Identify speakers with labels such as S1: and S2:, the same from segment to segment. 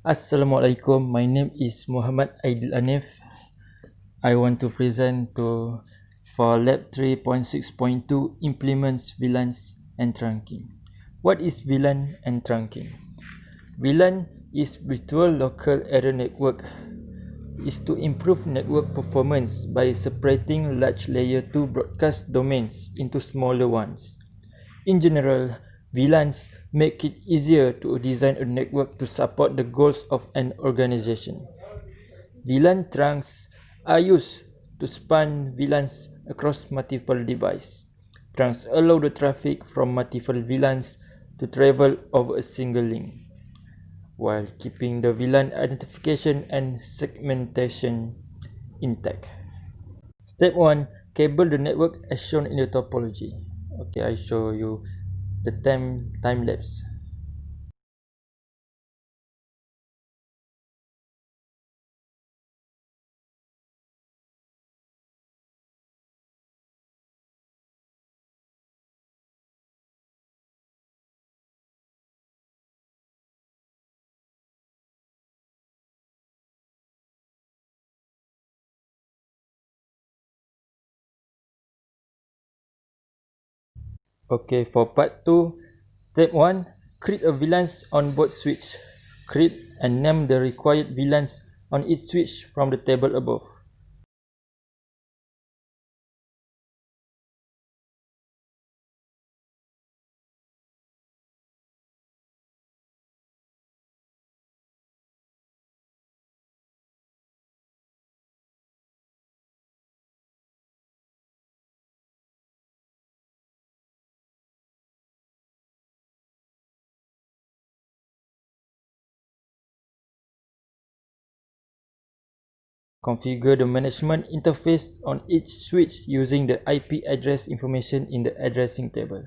S1: Assalamualaikum, my name is Muhammad Aidil. I want to present for Lab 3.6.2 implements VLANs and Trunking. What is VLAN and Trunking? VLAN is Virtual Local Area Network. Is to improve network performance by separating large layer 2 broadcast domains into smaller ones. In general, VLANs make it easier to design a network to support the goals of an organization. VLAN trunks are used to span VLANs across multiple devices. Trunks allow the traffic from multiple VLANs to travel over a single link, while keeping the VLAN identification and segmentation intact. Step 1. Cable the network as shown in the topology. Okay, I show you the time lapse. Okay, for part 2, step 1, create a VLANs on both switch. Create and name the required VLANs on each switch from the table above. Configure the management interface on each switch using the IP address information in the addressing table.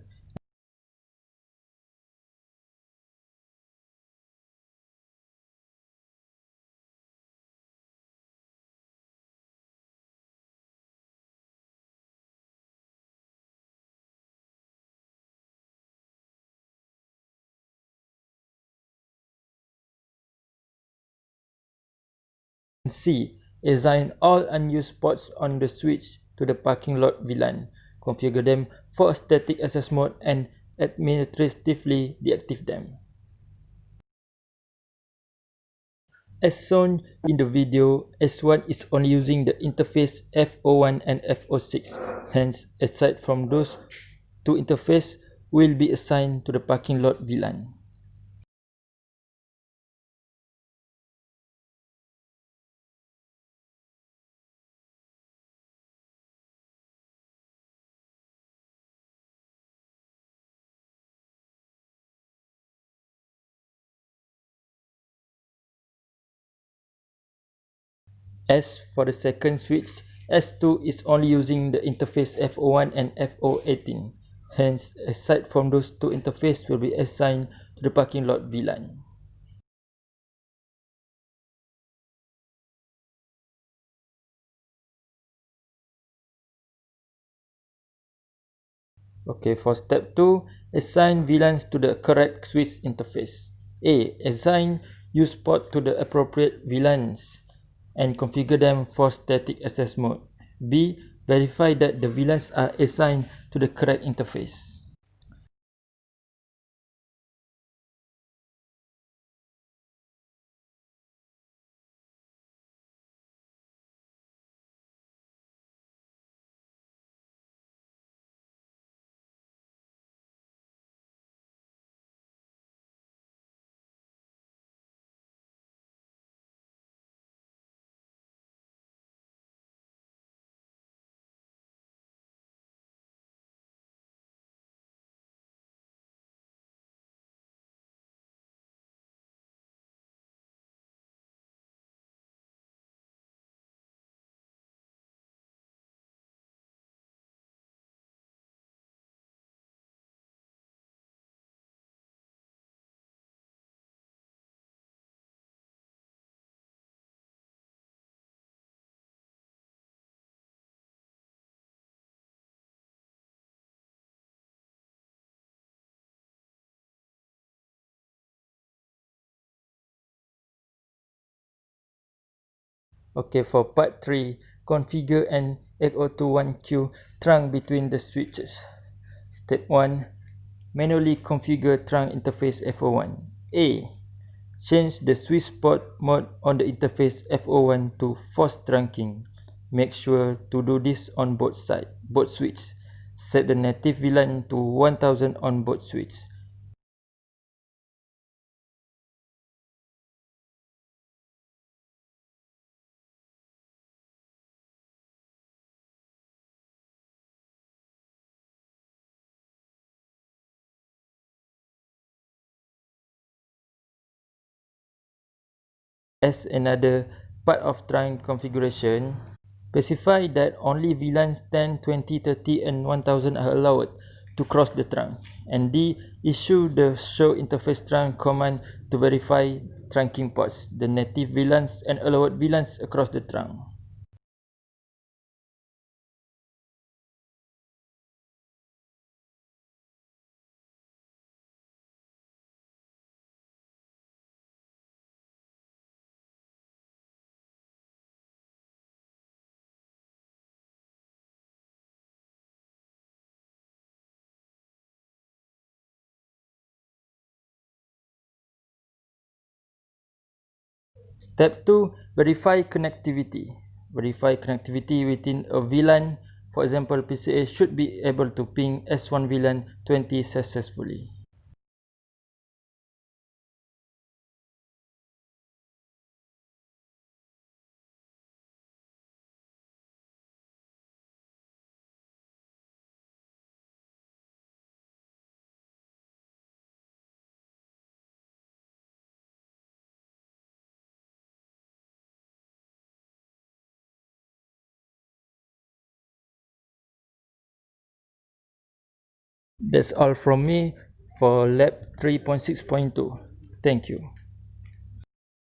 S1: C. Assign all unused ports on the switch to the parking lot VLAN. Configure them for a static access mode and administratively deactivate them. As shown in the video, S1 is only using the interface F01 and F06. Hence, aside from those two interfaces, will be assigned to the parking lot VLAN. As for the second switch, S2 is only using the interface F01 and F018. Hence, aside from those two interfaces will be assigned to the parking lot VLAN. Okay, for step 2, assign VLANs to the correct switch interface. A. Assign use port to the appropriate VLANs and configure them for static access mode. B. Verify that the VLANs are assigned to the correct interface. Okay, for part 3, configure an 8021Q trunk between the switches. Step 1, manually configure trunk interface F01. A. Change the switch port mode on the interface F01 to forced trunking. Make sure to do this on both switches. Set the native VLAN to 1000 on both switches. As another part of trunk configuration, specify that only VLANs 10, 20, 30 and 1000 are allowed to cross the trunk. And D. Issue the show interface trunk command to verify trunking ports, the native VLANs and allowed VLANs across the trunk. Step 2. Verify connectivity. Verify connectivity within a VLAN. For example, PCA should be able to ping S1 VLAN 20 successfully. That's all from me for lab 3.6.2. Thank you.